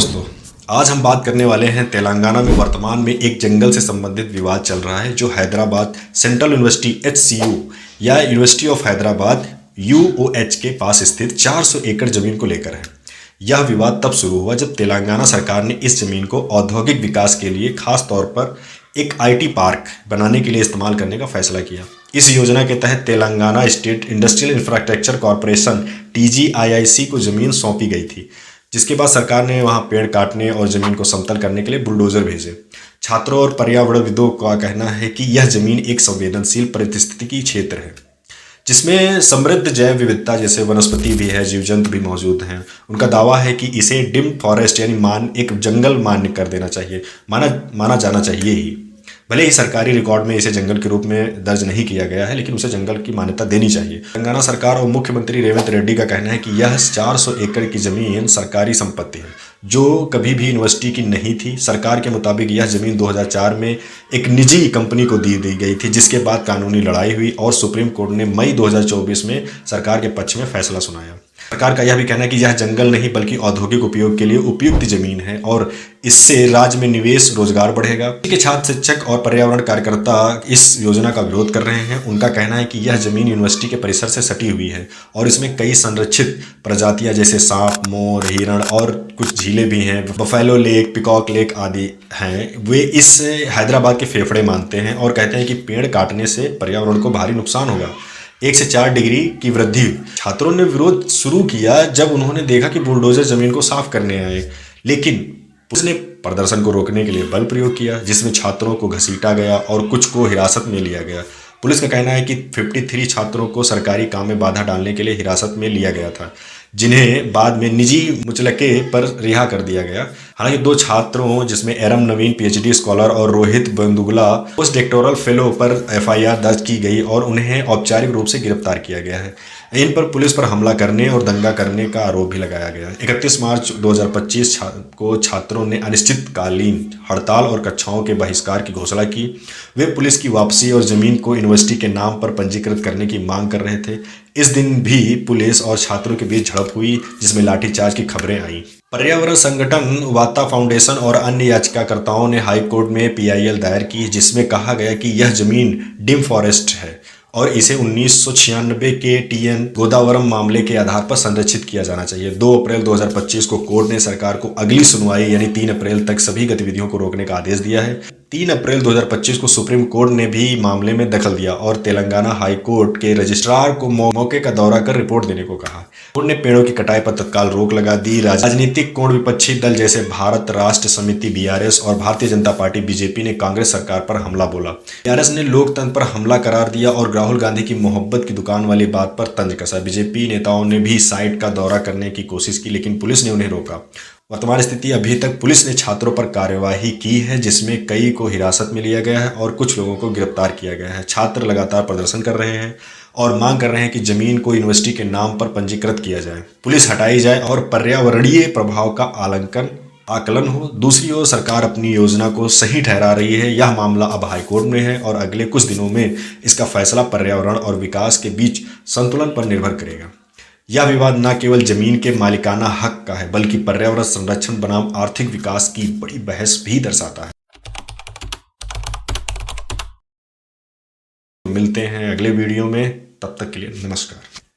दोस्तों, आज हम बात करने वाले हैं तेलंगाना में वर्तमान में एक जंगल से संबंधित विवाद चल रहा है जो हैदराबाद सेंट्रल यूनिवर्सिटी HCU या यूनिवर्सिटी ऑफ हैदराबाद UOH के पास स्थित 400 एकड़ जमीन को लेकर है। यह विवाद तब शुरू हुआ जब तेलंगाना सरकार ने इस जमीन को औद्योगिक विकास के लिए खास तौर पर एक IT पार्क बनाने के लिए इस्तेमाल करने का फैसला किया। इस योजना के तहत Telangana state industrial infrastructure corporation TGIIC को जमीन सौंपी गई थी, जिसके बाद सरकार ने वहां पेड़ काटने और जमीन को समतल करने के लिए बुलडोजर भेजे। छात्रों और पर्यावरणविदों का कहना है कि यह जमीन एक संवेदनशील पारिस्थितिकी क्षेत्र है जिसमें समृद्ध जैव विविधता जैसे वनस्पति भी है, जीव जंतु भी मौजूद हैं। उनका दावा है कि इसे डिम फॉरेस्ट यानी एक जंगल मान्य कर देना चाहिए, माना जाना चाहिए ही। भले ही सरकारी रिकॉर्ड में इसे जंगल के रूप में दर्ज नहीं किया गया है, लेकिन उसे जंगल की मान्यता देनी चाहिए। तेलंगाना सरकार और मुख्यमंत्री रेवंत रेड्डी का कहना है कि यह 400 एकड़ की जमीन सरकारी संपत्ति है जो कभी भी यूनिवर्सिटी की नहीं थी। सरकार के मुताबिक यह जमीन 2004 में एक निजी कंपनी को दी गई थी, जिसके बाद कानूनी लड़ाई हुई और सुप्रीम कोर्ट ने मई 2024 में सरकार के पक्ष में फैसला सुनाया। सरकार का यह भी कहना है कि यह जंगल नहीं बल्कि औद्योगिक उपयोग के लिए उपयुक्त जमीन है और इससे राज्य में निवेश रोजगार बढ़ेगा। के छात्र, शिक्षक और पर्यावरण कार्यकर्ता इस योजना का विरोध कर रहे हैं। उनका कहना है कि यह जमीन यूनिवर्सिटी के परिसर से सटी हुई है और इसमें कई संरक्षित प्रजातियां जैसे सांप, मोर, हिरण और कुछ झीलें भी हैं। बफेलो लेक, पिकॉक लेक आदि हैं। वे इस हैदराबाद के फेफड़े मानते हैं और कहते हैं कि पेड़ काटने से पर्यावरण को भारी नुकसान होगा। 1 से 4 डिग्री की वृद्धि। छात्रों ने विरोध शुरू किया जब उन्होंने देखा कि बुलडोजर जमीन को साफ करने आए, लेकिन उसने प्रदर्शन को रोकने के लिए बल प्रयोग किया, जिसमें छात्रों को घसीटा गया और कुछ को हिरासत में लिया गया। पुलिस का कहना है कि 53 छात्रों को सरकारी काम में बाधा डालने के लिए हिरासत में लिया गया था, जिन्हें बाद में निजी मुचलके पर रिहा कर दिया गया। हालांकि 2 छात्रों जिसमें एरम नवीन PhD स्कॉलर और रोहित बंदुगला पोस्ट डॉक्टोरल फेलो पर FIR दर्ज की गई और उन्हें औपचारिक रूप से गिरफ्तार किया गया है। इन पर पुलिस पर हमला करने और दंगा करने का आरोप भी लगाया गया। 31 मार्च 2025 को छात्रों ने अनिश्चितकालीन हड़ताल और कक्षाओं के बहिष्कार की घोषणा की। वे पुलिस की वापसी और जमीन को यूनिवर्सिटी के नाम पर पंजीकृत करने की मांग कर रहे थे। इस दिन भी पुलिस और छात्रों के बीच झड़प हुई, जिसमें लाठीचार्ज की खबरें आईं। पर्यावरण संगठन वाता फाउंडेशन और अन्य याचिकाकर्ताओं ने हाई कोर्ट में PIL दायर की, जिसमें कहा गया कि यह जमीन डिम फॉरेस्ट है और इसे 1996 के TN गोदावरम मामले के आधार पर संरक्षित किया जाना चाहिए। 2 अप्रैल 2025 को कोर्ट ने सरकार को अगली सुनवाई यानी 3 अप्रैल तक सभी गतिविधियों को रोकने का आदेश दिया है। 3 अप्रैल 2025 को सुप्रीम कोर्ट ने भी मामले में दखल दिया और तेलंगाना हाई कोर्ट के रजिस्ट्रार को मौके का दौरा कर रिपोर्ट देने को कहा। कोर्ट ने पेड़ों की कटाई पर तत्काल रोक लगा दी। राजनीतिक कोण विपक्षी दल जैसे भारत राष्ट्र समिति BRS और भारतीय जनता पार्टी BJP ने कांग्रेस सरकार पर हमला बोला। BRS ने लोकतंत्र पर हमला करार दिया और राहुल गांधी की मोहब्बत की दुकान वाली बात पर तंज कसा। BJP नेताओं ने भी साइट का दौरा करने की कोशिश की, लेकिन पुलिस ने उन्हें रोका। वर्तमान स्थिति अभी तक पुलिस ने छात्रों पर कार्यवाही की है, जिसमें कई को हिरासत में लिया गया है और कुछ लोगों को गिरफ्तार किया गया है। छात्र लगातार प्रदर्शन कर रहे हैं और मांग कर रहे हैं कि जमीन को यूनिवर्सिटी के नाम पर पंजीकृत किया जाए, पुलिस हटाई जाए और पर्यावरणीय प्रभाव का आकलन हो। दूसरी ओर सरकार अपनी योजना को सही ठहरा रही है। यह मामला अब हाईकोर्ट में है और अगले कुछ दिनों में इसका फैसला पर्यावरण और विकास के बीच संतुलन पर निर्भर करेगा। यह विवाद न केवल जमीन के मालिकाना हक का है, बल्कि पर्यावरण संरक्षण बनाम आर्थिक विकास की बड़ी बहस भी दर्शाता है। मिलते हैं अगले वीडियो में, तब तक के लिए नमस्कार।